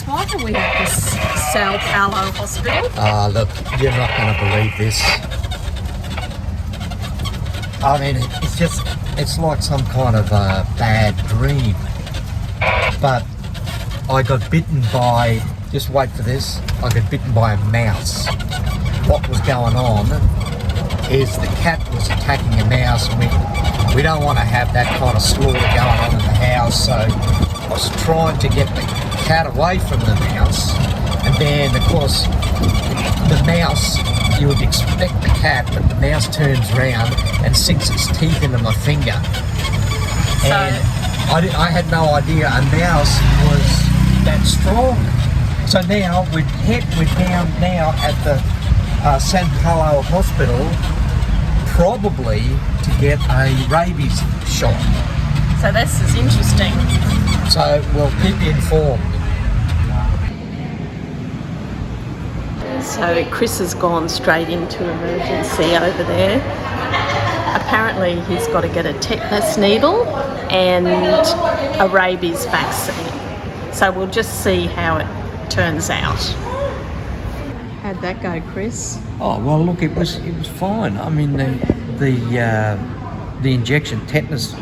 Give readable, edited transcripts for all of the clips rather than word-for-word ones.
what are we at this Sao Paulo hospital? Look, you're not going to believe this. I mean, it's like some kind of a bad dream. But I got bitten by, just wait for this, I got bitten by a mouse. What was going on is the cat was attacking a mouse, and we don't want to have that kind of slaughter going on in the house, so I was trying to get the cat away from the mouse, and then of course the mouse, you would expect the cat, but the mouse turns around and sinks its teeth into my finger. And I had no idea a mouse was that strong. So now we're down now at the Sao Paulo hospital, probably to get a rabies shot. So this is interesting. So we'll keep you informed. So Chris has gone straight into emergency over there. Apparently he's got to get a tetanus needle and a rabies vaccine. So we'll just see how it turns out. How'd that go, Chris? Oh well, look, it was fine. I mean, the injection, tetanus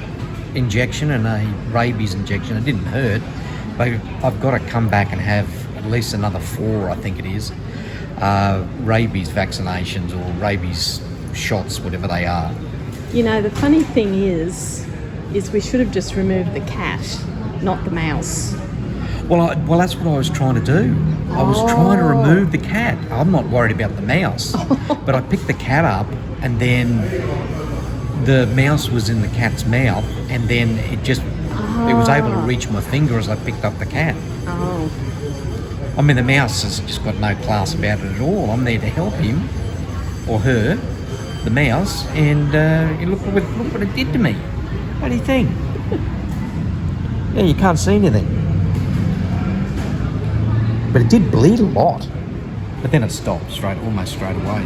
injection and a rabies injection, it didn't hurt. But I've got to come back and have at least another 4, I think it is, rabies vaccinations or rabies shots, whatever they are. You know, the funny thing is we should have just removed the cat, not the mouse. Well, that's what I was trying to do. I was trying to remove the cat. I'm not worried about the mouse. But I picked the cat up, and then the mouse was in the cat's mouth, and then it was able to reach my finger as I picked up the cat. Oh. I mean, the mouse has just got no class about it at all. I'm there to help him, or her, the mouse, and look what it did to me. What do you think? Yeah, you can't see anything. But it did bleed a lot. But then it stopped almost straight away.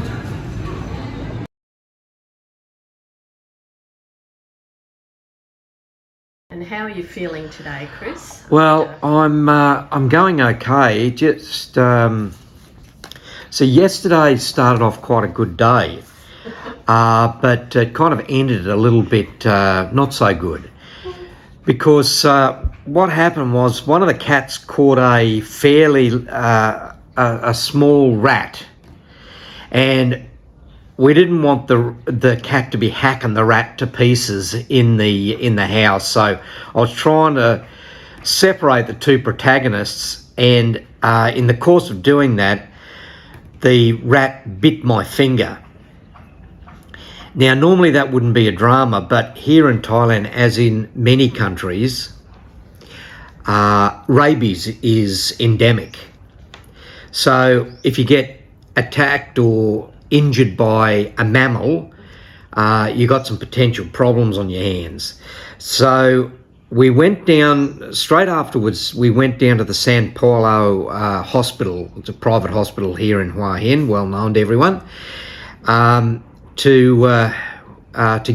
And how are you feeling today, Chris? Well, I'm going okay. Just so yesterday started off quite a good day, but it kind of ended a little bit not so good, because what happened was one of the cats caught a fairly a small rat, and we didn't want the cat to be hacking the rat to pieces in the house. So I was trying to separate the two protagonists, and in the course of doing that, the rat bit my finger. Now, normally that wouldn't be a drama, but here in Thailand, as in many countries, rabies is endemic. So if you get attacked or injured by a mammal, you got some potential problems on your hands. So we went down, straight afterwards, we went down to the Sao Paulo hospital. It's a private hospital here in Hua Hin, well known to everyone, to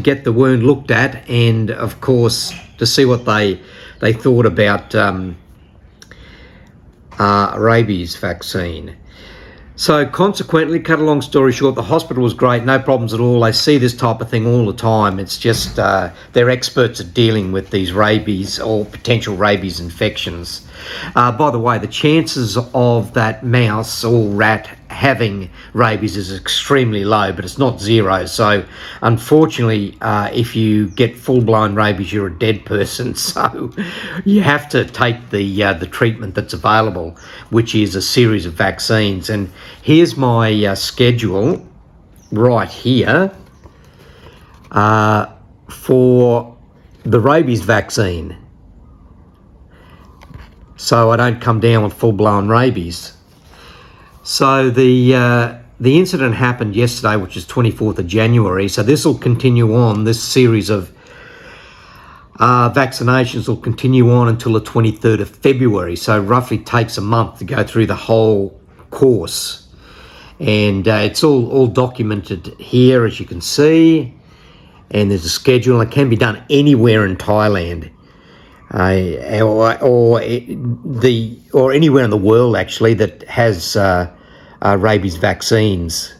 get the wound looked at, and of course to see what they thought about rabies vaccine. So consequently, cut a long story short, the hospital was great, no problems at all. They see this type of thing all the time. It's just they're experts at dealing with these rabies or potential rabies infections. By the way, the chances of that mouse or rat having rabies is extremely low, but it's not zero. So unfortunately, if you get full-blown rabies, you're a dead person. So you have to take the treatment that's available, which is a series of vaccines. And here's my schedule right here for the rabies vaccine, so I don't come down with full-blown rabies. So the incident happened yesterday, which is 24th of January. So this will continue on. This series of vaccinations will continue on until the 23rd of February. So roughly takes a month to go through the whole course. And it's all documented here, as you can see. And there's a schedule. It can be done anywhere in Thailand. or anywhere in the world actually that has rabies vaccines,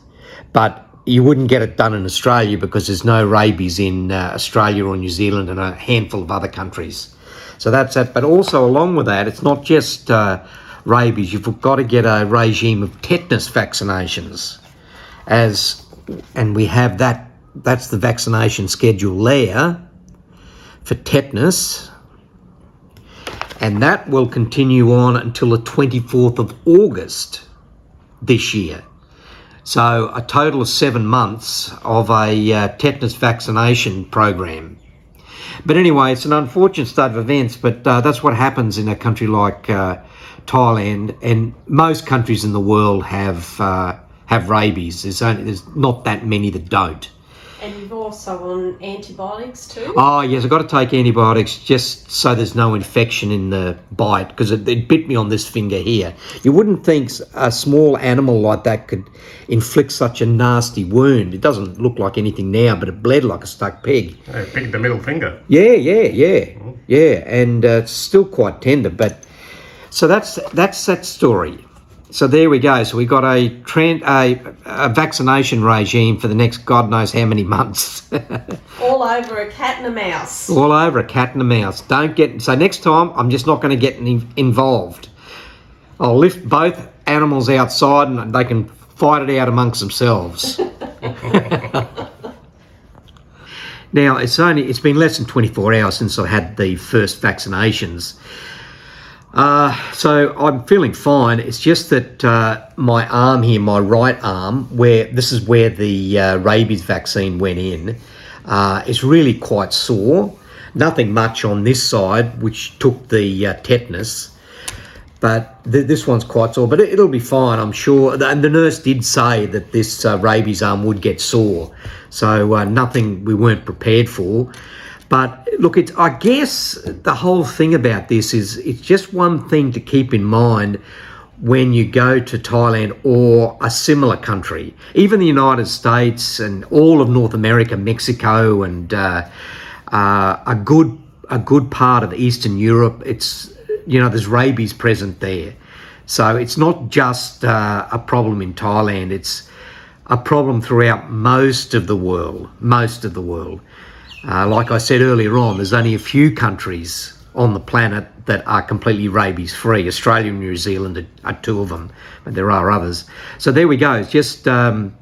but you wouldn't get it done in Australia because there's no rabies in Australia or New Zealand and a handful of other countries. So that's it. But also along with that, it's not just rabies. You've got to get a regime of tetanus vaccinations, and we have that. That's the vaccination schedule there for tetanus, and that will continue on until the 24th of August this year. So a total of 7 months of a tetanus vaccination program. But anyway, it's an unfortunate state of events, but that's what happens in a country like Thailand, and most countries in the world have rabies. There's not that many that don't. And you've also on antibiotics too? Oh, yes, I've got to take antibiotics just so there's no infection in the bite, because it bit me on this finger here. You wouldn't think a small animal like that could inflict such a nasty wound. It doesn't look like anything now, but it bled like a stuck pig. It picked the middle finger. Yeah, and it's still quite tender. But so that's that story. So there we go. So we got a vaccination regime for the next God knows how many months. All over a cat and a mouse. All over a cat and a mouse. So next time I'm just not going to get involved. I'll lift both animals outside and they can fight it out amongst themselves. Now it's been less than 24 hours since I had the first vaccinations. So I'm feeling fine. It's just that my arm here, my right arm, this is where the rabies vaccine went in, is really quite sore. Nothing much on this side, which took the tetanus, but this one's quite sore. But it'll be fine, I'm sure. And the nurse did say that this rabies arm would get sore, so nothing we weren't prepared for. But look, I guess the whole thing about this is it's just one thing to keep in mind when you go to Thailand or a similar country, even the United States and all of North America, Mexico, and a good part of Eastern Europe. There's rabies present there, so it's not just a problem in Thailand. It's a problem throughout most of the world. Like I said earlier on, there's only a few countries on the planet that are completely rabies-free. Australia and New Zealand are two of them, but there are others. So there we go. It's just you'll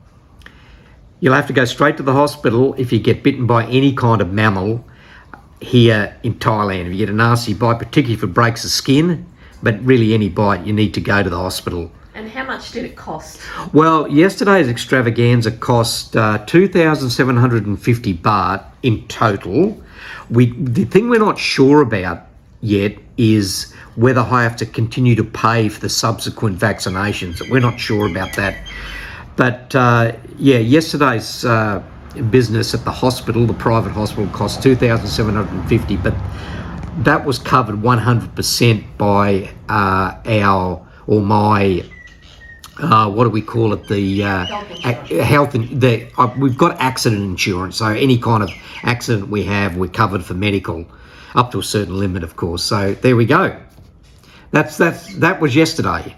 have to go straight to the hospital if you get bitten by any kind of mammal here in Thailand. If you get a nasty bite, particularly if it breaks the skin, but really any bite, you need to go to the hospital. And how much did it cost? Well, yesterday's extravaganza cost 2,750 baht in total. The thing we're not sure about yet is whether I have to continue to pay for the subsequent vaccinations. We're not sure about that. But yesterday's business at the hospital, the private hospital, cost 2,750, but that was covered 100% by my what do we call it? The health. We've got accident insurance, so any kind of accident we have, we're covered for medical, up to a certain limit, of course. So there we go. That was yesterday.